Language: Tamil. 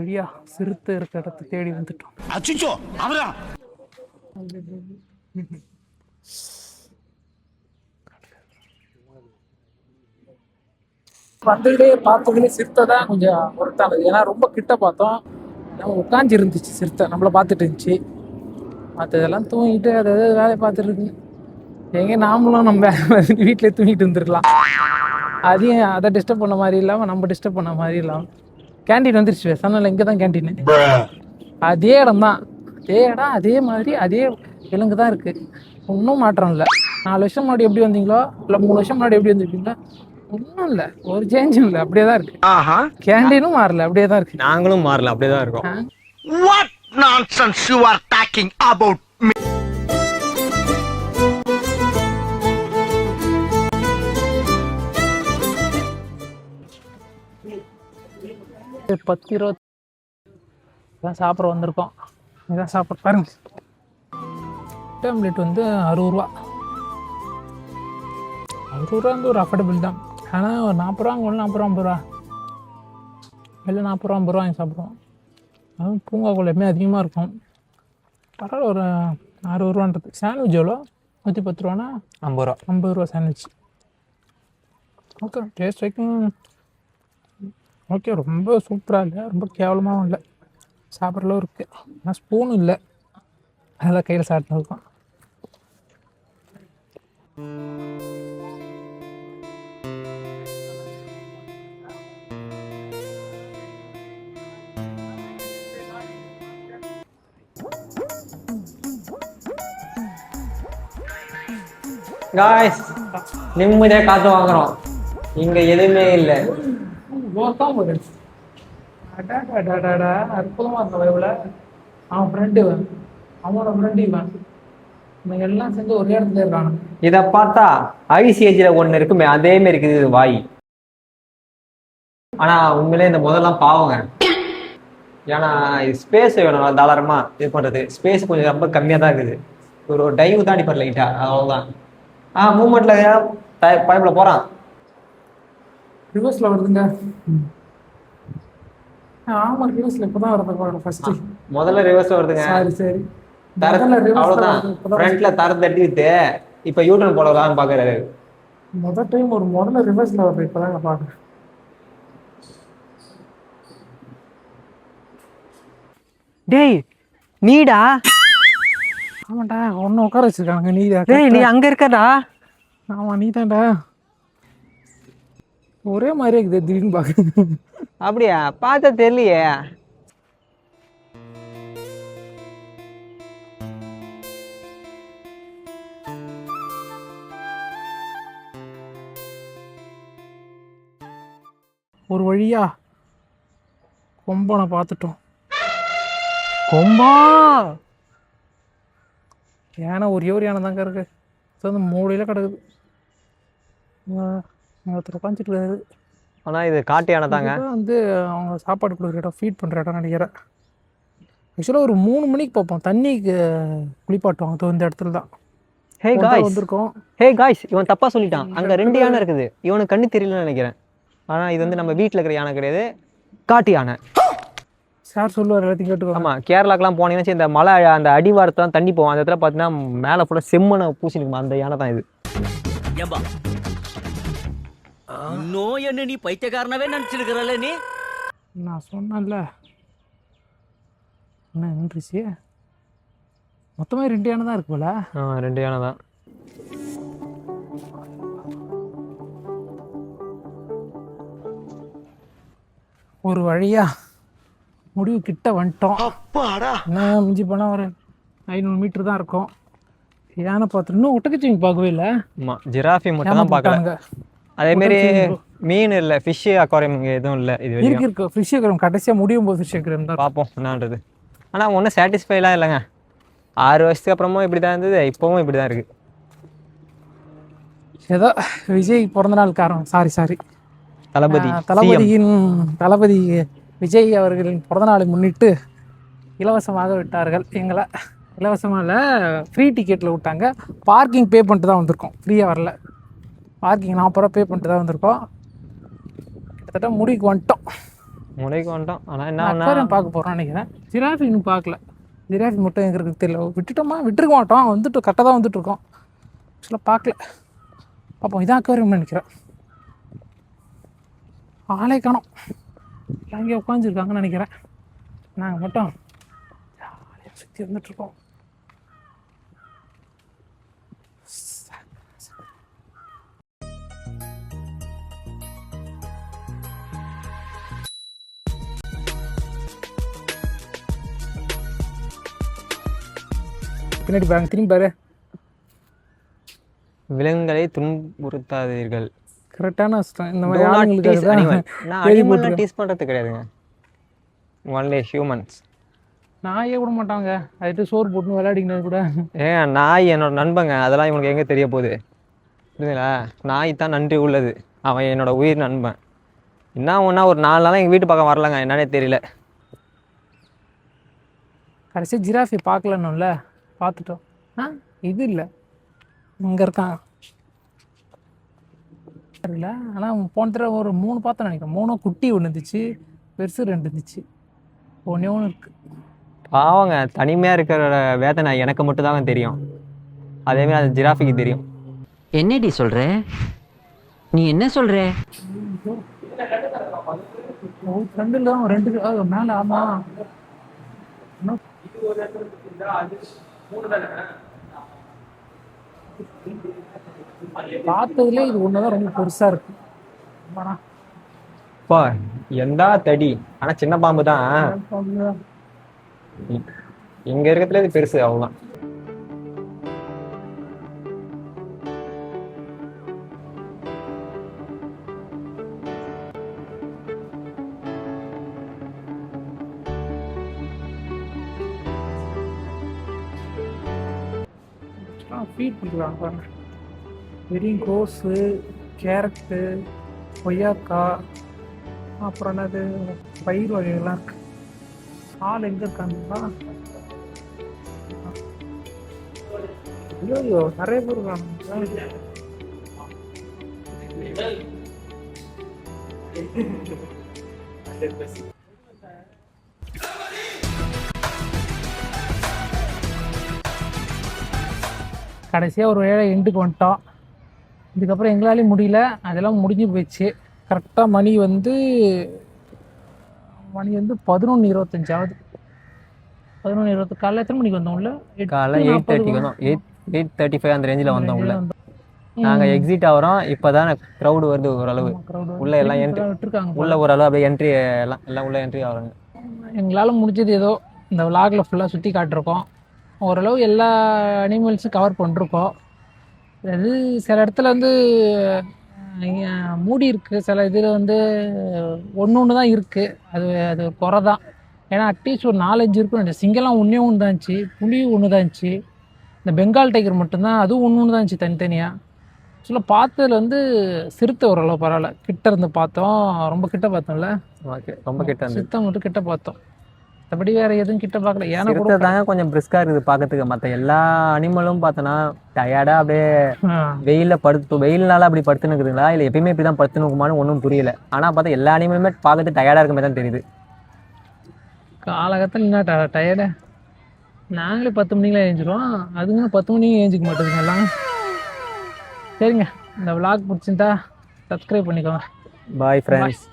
வழியா சிறுத்தை இருக்க இடத்த தேடி வந்துட்டோம். அச்சோ அவரா வந்ததுலே பார்த்ததுலே சிறுத்தை தான் கொஞ்சம் ஒருத்தானது. ஏன்னா ரொம்ப கிட்ட பார்த்தோம், நம்ம உட்காந்து இருந்துச்சு சிறுத்தை, நம்மளை பார்த்துட்டு இருந்துச்சு. மற்றதெல்லாம் தூங்கிட்டு அதாவது வேலையை பார்த்துட்டு இருக்கு. எங்கே நாமளும் நம்ம வீட்டிலே தூங்கிட்டு இருந்துருக்கலாம். அதையும் அதை டிஸ்டர்ப் பண்ண மாதிரி இல்லாமல் நம்ம டிஸ்டர்ப் பண்ண மாதிரி இல்லாமல். கேண்டீன் வந்துருச்சு சொன்னால, இங்கே தான் கேண்டீன். அதே இடம் தான், அதே இடம், அதே மாதிரி அதே விலங்கு தான் இருக்குது. ஒன்றும் மாற்றம் இல்லை. 4 வருஷம் முன்னாடி எப்படி வந்தீங்களோ இல்லை 3 வருஷம் முன்னாடி எப்படி வந்திருக்கீங்களோ ஒன்றும் இல்லை, ஒரு சேஞ்சும் இல்லை, அப்படியே தான் இருக்கு. கேண்டீனும் மாறல, அப்படியே தான் இருக்கு. நாங்களும் மாறல, அப்படியே தான் இருக்கோம். What nonsense you are talking about me? ₹10 தான் சாப்பிட வந்திருக்கோம். இதான் சாப்பிட பாருங்க. ஆம்லெட் வந்து 60 ரூபா. 60 ரூபா வந்து ஒரு அஃபோர்டபுள் தான். ஆனால் ஒரு 40 ரூபா, அங்கே 40 ரூபா 50 ரூபா, வெளில 40 ரூபா 50 ரூபா வாங்கி சாப்பிடுவோம். அதுவும் பூங்காக்குள்ள எப்பவுமே அதிகமாக இருக்கும். பரவாயில்ல, ஒரு 60 ரூபான்றது. சாண்ட்விச் எவ்வளோ? 110 ரூபானா 50 ரூபா. 50 ரூபா சாண்ட்விச். ஓகே, டேஸ்ட் வைக்கும். ஓகே, ரொம்ப சூப்பராக இல்லை, ரொம்ப கேவலமாகவும் இல்லை, சாப்பிட்றளவு இருக்குது. ஆனால் ஸ்பூனும் இல்லை, அதெல்லாம் கையில் சாப்பிட்டு இருக்கும். காய்ஸ், நிம்மதியாக காற்று வாங்குறோம். இங்கே எதுவுமே இல்லை. அற்புதமாக இருந்த வயவில் அவன் ஃப்ரெண்டு அவனோட ஃப்ரெண்டு இவங்க எல்லாம் சேர்ந்து ஒரே இடத்துல இருக்கானு. இதை பார்த்தா ஐசிஏஜில் ஒன்று இருக்குமே, அதே மாதிரி இருக்குது இது வாய். ஆனால் உண்மையிலே இந்த முதல்லாம் பாவங்க. ஏன்னா இது ஸ்பேஸ் வேணும் தாராளமாக இது பண்ணுறது. ஸ்பேஸ் கொஞ்சம் ரொம்ப கம்மியாக தான் இருக்குது. ஒரு டைவ் தான் அடிப்பார் லைட்டா, அவ்வளோதான். மூமெண்ட்டில் பைப்பில் போகிறான். ரிவர்ஸில் வருதுங்க. ஆமாம், ரிவர்ஸில் இப்போ தான் வருது ஃபஸ்ட்டு. முதல்ல ரிவர்ஸில் வருதுங்க. சரி சரி, அவ்வளோதான். ஃப்ரண்ட்ல தர தட்டி விட்டு இப்போ யூட்டர்ன் போடலான்னு பார்க்குறாரு. முதல் டைம் ஒரு முதல்ல ரிவர்ஸில் வருது, இப்போ தான் பார்க்குறேன். டேய் நீடா? ஆமாண்டா, ஒன்று உட்கார வச்சிருக்காங்க. நீடா? டேய் நீ அங்கே இருக்கடா. ஆமாம், நீ தான்டா. ஒரே மாதிரியே இருக்குது திடீர்னு பார்க்க. அப்படியா? பார்த்தா தெரியலையே. ஒரு வழியா கொம்பனை பார்த்துட்டோம். கொம்பா? யானை ஒரே ஒரு யானை தாங்க இருக்கு. அந்த மூளையில் கிடக்குது. ஒருத்தர் உட்காந்துட்டு இருக்காரு. ஆனால் இது காட்டு யானை தாங்க. வந்து அவங்க சாப்பாடு கொடுக்குற இடம், ஃபீட் பண்ணுற இடம் நினைக்கிறேன். ஆக்சுவலாக ஒரு 3 மணிக்கு பார்ப்போம், தண்ணிக்கு குளிப்பாட்டுவோம். அது இந்த இடத்துல தான். ஹே காய்ஸ் வந்திருக்கோம். ஹே காய்ஸ், இவன் தப்பா சொல்லிட்டான். அங்கே 2 யானை இருக்குது. இவனுக்கு கண்ணு தெரியலன்னு நினைக்கிறேன். ஆனால் இது வந்து நம்ம வீட்டில் இருக்கிற யானை கிடையாது, காட்டு யானை. சார் சொல்லுவார், எல்லாத்தையும் கேட்டுக்கோ. ஆமாம், கேரளாக்கெலாம் போனீங்கன்னா இந்த மலை அந்த அடிவாரத்தை தான் தண்ணி போவோம். அந்த இடத்துல பார்த்தீங்கன்னா மேலே ஃபுல்லாக செம்மனை பூசினுக்குமா, அந்த யானை தான் இது. நோய் என்ன நீ பைத்தியக்காரனவே நினைச்சிருக்கிறல்ல நீ? நான் சொன்னேன்ல, என்ன நின்றுச்சு? மொத்தமாக 2 யானை தான் இருக்கு போல. 2 யானை தான். ஒரு வழியா முடிவு கிட்ட வந்துட்டோம். என்ன மிஞ்சி போனால் ஒரு 500 மீட்டர் தான் இருக்கும். யானை பார்த்துட்டு இன்னும் ஒட்டக்கச்சிங்க பார்க்கவே இல்லை. ஆமாம், ஜிராஃபி மட்டும் தான் பார்க்கலாங்க. அதேமாரி மீன் இல்லை, ஃபிஷ் அக்வாரியம் இங்கே எதுவும் இல்லை. இது இருக்கு ஃபிஷ் அக்வாரியம், கடைசியாக முடியும் போது ஃபிஷ் அக்வாரியம் தான் பார்ப்போம் என்னன்றது. ஆனால் ஒன்றும் சாட்டிஸ்ஃபைலாம் இல்லைங்க. 6 வருஷத்துக்கு அப்புறமும் இப்படி தான் இருந்தது, இப்போவும் இப்படி தான் இருக்குது. ஏதோ விஜய் பிறந்தநாள் காரணம், சாரி தளபதி விஜய் அவர்களின் பிறந்தநாளை முன்னிட்டு இலவசமாக விட்டார்கள் எங்களை. இலவசமாக இல்லை, ஃப்ரீ டிக்கெட்டில் விட்டாங்க. பார்க்கிங் பே பண்ணிட்டு தான் வந்திருக்கோம், ஃப்ரீயாக வரல. பார்க்கிங் 40 ரூபா பே பண்ணிட்டு தான் வந்திருக்கோம். கிட்டத்தட்ட முடிவுக்கு வந்துட்டோம். முறைக்கு வந்துட்டோம். ஆனால் என்ன அக்வாரியம் பார்க்க போகிறோம் நினைக்கிறேன். ஜிராஃபி இன்னும் பார்க்கல. ஜிராஃபி மட்டும் எங்கே இருக்குது தெரியல. விட்டுட்டோமா? விட்டுருக்க மாட்டோம். வந்துட்டு கரெக்டாக தான் வந்துட்டுருக்கோம். ஆக்சுவலாக பார்க்கல. பார்ப்போம். இதான் அக்வாரியம் நினைக்கிறேன். ஆளே காணோம். அங்கே உட்காந்துருக்காங்கன்னு நினைக்கிறேன். நாங்கள் மட்டும் ஜாலியாக சுற்றி வந்துட்டுருக்கோம். பின்னாடி பாருங்க, திரும்பி பாரு. விலங்குகளை துன்புறுத்தாதீர்கள். கரெக்டான இந்த மாதிரி ஆளுங்களுக்கு டீஸ் பண்ணுறது கிடையாதுங்க. Only humans. நாயே விட மாட்டாங்க. அதுட்டு சோறு போட்டு விளையாடிக்கினது கூட. நாய் என்னோட நண்பங்க. அதெல்லாம் இவனுக்கு எங்கே தெரிய போகுது? புரியுதுங்களா? நாய் தான் நன்றி உள்ளது. அவன் என்னோட உயிர் நண்பன். என்ன ஒன்றா ஒரு 4 நாளாக எங்கள் வீட்டு பக்கம் வரலங்க. என்னன்னே தெரியல. கடைசியாக ஜிராஃபி பார்க்கலன்னும்ல, பார்த்துட்டோம். இது இல்லை, இங்கே இருக்கான் தெரியல. ஆனால் போன தடவை ஒரு 3 பார்த்தோம் நினைக்கிறேன். 3 குட்டி ஒன்று இருந்துச்சு, பெருசு 2 இருந்துச்சு, ஒன்றே ஒன்று இருக்குது. பாவங்க, தனிமையாக இருக்கிற வேதனை எனக்கு மட்டும் தாங்க தெரியும். அதேமாதிரி அது ஜிராஃபிக்கு தெரியும். என்னடி சொல்ற? நீ என்ன சொல்ற? ஃப்ரெண்டில் தான் 2 மேலே. ஆமாம், பார்த்ததுல இது ஒண்ணுதான் ரொம்ப பெருசா இருக்கு. எந்தா தடி, ஆனா சின்ன பாம்பு தான். இங்க இருக்கிறதுல இது பெருசு, அவ்வளவுதான். ஃபீட் பண்ணுறாங்க பாருங்க. வெறியும் கோஸு, கேரட்டு, கொய்யாக்காய், அப்புறம் என்னது பயிர் வகைகள்லாம் இருக்கு. ஆள் எங்கே இருக்காங்களா? ஐயோ, நிறைய பேர் இருக்காங்க. கடைசியாக ஒரு வேளை எண்டுக்கு வந்துட்டோம். இதுக்கப்புறம் எங்களாலேயும் முடியல, அதெல்லாம் முடிஞ்சு போயிடுச்சு. கரெக்டாக மணி வந்து 11:25 ஆகுது. 11:20. காலையில் எத்தனை மணிக்கு வந்தோம்ல? காலைல 8:30 வந்தோம். 8:35 அந்த ரேஞ்சில் வந்தோம் உள்ள. நாங்கள் எக்ஸிட் ஆகிறோம். இப்போ தான் க்ரௌடு வருது ஓரளவு. உள்ள எல்லாம் என்ட்ரி விட்டுருக்காங்க. உள்ள ஓரளவு அப்படியே என்ட்ரி எல்லாம் உள்ள என்ட்ரி ஆகிறாங்க. எங்களால் முடிஞ்சது ஏதோ இந்த விளாகில் ஃபுல்லாக சுற்றி காட்டிருக்கோம். ஓரளவு எல்லா அனிமல்ஸும் கவர் பண்ணிருக்கோம். அது சில இடத்துல வந்து மூடி இருக்குது, சில இதில் வந்து ஒன்று தான் இருக்குது. அது ஒரு குறை தான். ஏன்னா அட்லீஸ்ட் ஒரு 4-5 இருக்கும். சிங்கெல்லாம் ஒன்றே ஒன்று தான் இருந்துச்சு, புலி ஒன்று தான் இருந்துச்சு, இந்த பெங்கால் டைகர் மட்டும்தான், அதுவும் ஒன்று தான் இருந்துச்சு தனித்தனியாக. ஆக்சுவலாக பார்த்ததுல வந்து சிறுத்தை ஓரளவு பரவாயில்ல. கிட்ட இருந்து பார்த்தோம், ரொம்ப கிட்ட பார்த்தோம்ல. ஓகே, ரொம்ப கிட்ட இருந்து சிறுத்தை மட்டும் கிட்ட பார்த்தோம். மற்றபடி வேறு எதுவும் கிட்ட பார்க்கல. ஏன்னா கூட தாங்க கொஞ்சம் பிரிஸ்காக இருக்குது பார்க்கறதுக்கு. மற்ற எல்லா அனிமலும் பார்த்தோன்னா டயர்டாக அப்படியே வெயில்னால அப்படி படுத்துன்னு இருக்குதுங்களா, இல்லை எப்பயுமே இப்படி தான் படுத்துன்னு இருக்குமான்னு ஒன்றும் புரியல. ஆனால் பார்த்தா எல்லா அனிமலுமே பார்க்கறது டயர்டாக இருக்க மாதிரி தான் தெரியுது. காலகட்டத்தில் என்ன டயர்டு? நாங்களே 10 மணிக்கெலாம் ஏஞ்சிடுவோம், அதுங்க 10 மணிக்கு ஏஞ்சிக்க மாட்டேங்குங்க எல்லாம். சரிங்க, இந்த விளாக் பிடிச்சிருந்தா சப்ஸ்கிரைப் பண்ணிக்கோங்க. Bye friends.